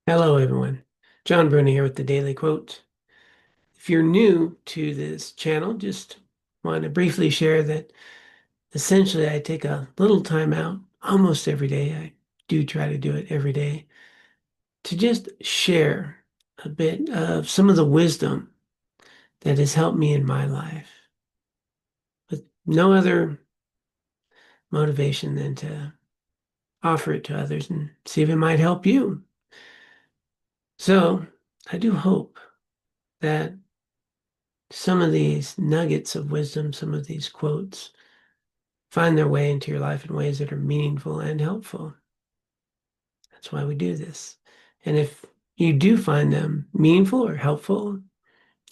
Hello, everyone. John Bruna here with the Daily Quote. If you're new to this channel, just want to briefly share that essentially I take a little time out almost every day. I do try to do it every day to just share a bit of some of the wisdom that has helped me in my life with no other motivation than to offer it to others and see if it might help you. So I do hope that some of these nuggets of wisdom, some of these quotes, find their way into your life in ways that are meaningful and helpful. That's why we do this. And if you do find them meaningful or helpful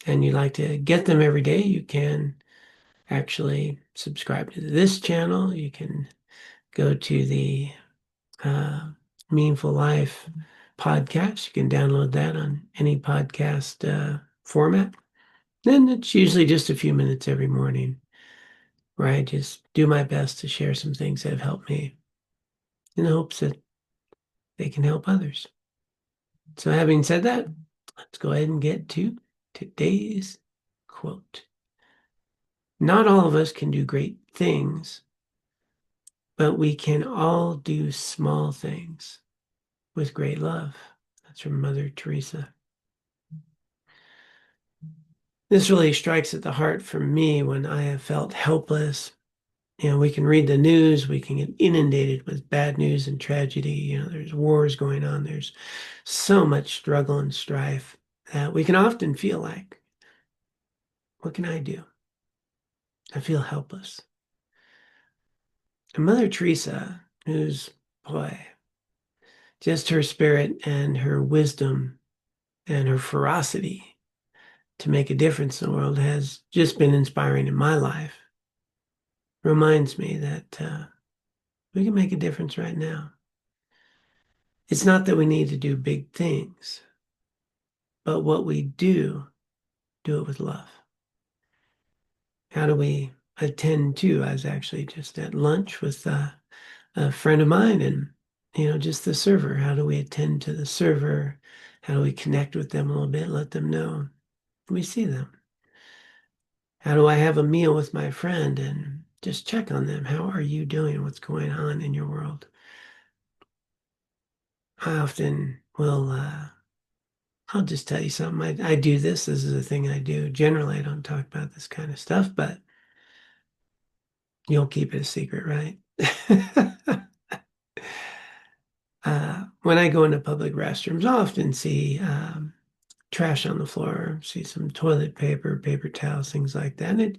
and you like to get them every day, you can actually subscribe to this channel. You can go to the uh, Meaningful Life podcast. You can download that on any podcast format. Then it's usually just a few minutes every morning where I just do my best to share some things that have helped me in the hopes that they can help others. So, having said that, let's go ahead and get to today's quote. Not all of us can do great things, but we can all do small things with great love. That's from Mother Teresa. This really strikes at the heart for me when I have felt helpless. We can read the news, we can get inundated with bad news and tragedy. There's wars going on, there's so much struggle and strife that we can often feel like, what can I do? I feel helpless. And Mother Teresa, who's, boy, just her spirit and her wisdom and her ferocity to make a difference in the world has just been inspiring in my life. Reminds me that we can make a difference right now. It's not that we need to do big things, but what we do it with love. How do we attend to? I was actually just at lunch with a friend of mine and, just the server. How do we attend to the server? How do we connect with them a little bit, let them know we see them? How do I have a meal with my friend and just check on them? How are you doing? What's going on in your world? I often will, I'll just tell you something. I do this. This is a thing I do. Generally, I don't talk about this kind of stuff, but you'll keep it a secret, right? When I go into public restrooms, I often see trash on the floor, see some toilet paper, paper towels, things like that. And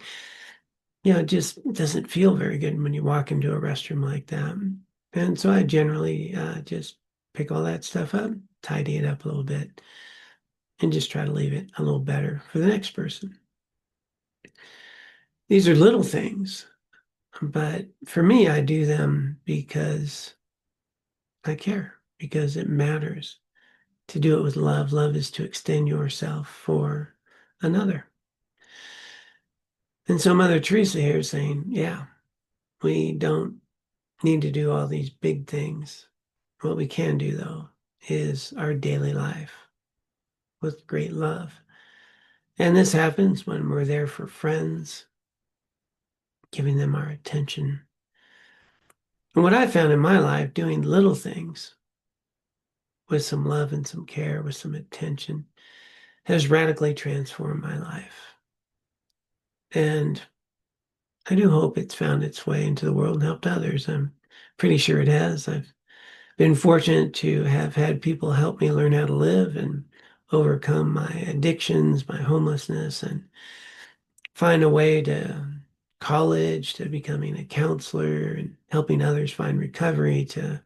it just doesn't feel very good when you walk into a restroom like that. And so I generally just pick all that stuff up, tidy it up a little bit, and just try to leave it a little better for the next person. These are little things, but for me, I do them because I care, because it matters. To do it with love. Love is to extend yourself for another. And so Mother Teresa here is saying, yeah, we don't need to do all these big things. What we can do, though, is our daily life with great love. And this happens when we're there for friends, giving them our attention. And what I found in my life, doing little things with some love and some care, with some attention, has radically transformed my life. And I do hope it's found its way into the world and helped others. I'm pretty sure it has. I've been fortunate to have had people help me learn how to live and overcome my addictions, my homelessness, and find a way to college, to becoming a counselor and helping others find recovery, to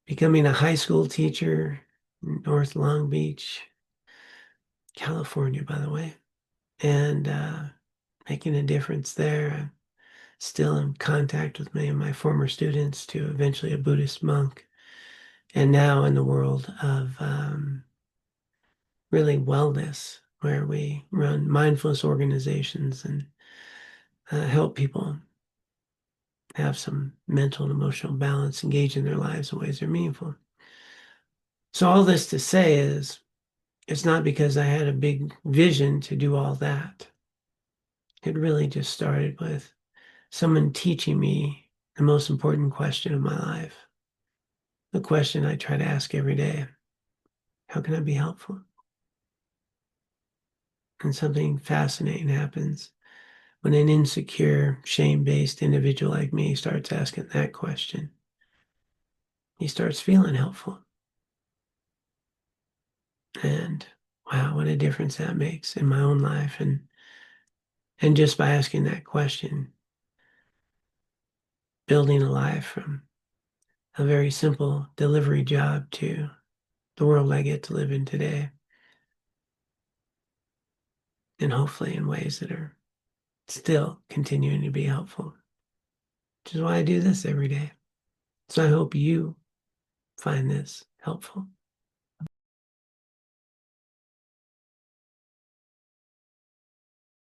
becoming a high school teacher in North Long Beach, California, by the way, and making a difference there. Still in contact with many of my former students to eventually a Buddhist monk, and now in the world of really wellness, where we run mindfulness organizations and help people have some mental and emotional balance, engage in their lives in ways that are meaningful. So all this to say is, it's not because I had a big vision to do all that. It really just started with someone teaching me the most important question of my life. The question I try to ask every day: how can I be helpful? And something fascinating happens when an insecure, shame-based individual like me starts asking that question. He starts feeling helpful. And wow, what a difference that makes in my own life. And just by asking that question, building a life from a very simple delivery job to the world I get to live in today. And hopefully in ways that are still continuing to be helpful, which is why I do this every day. So I hope you find this helpful.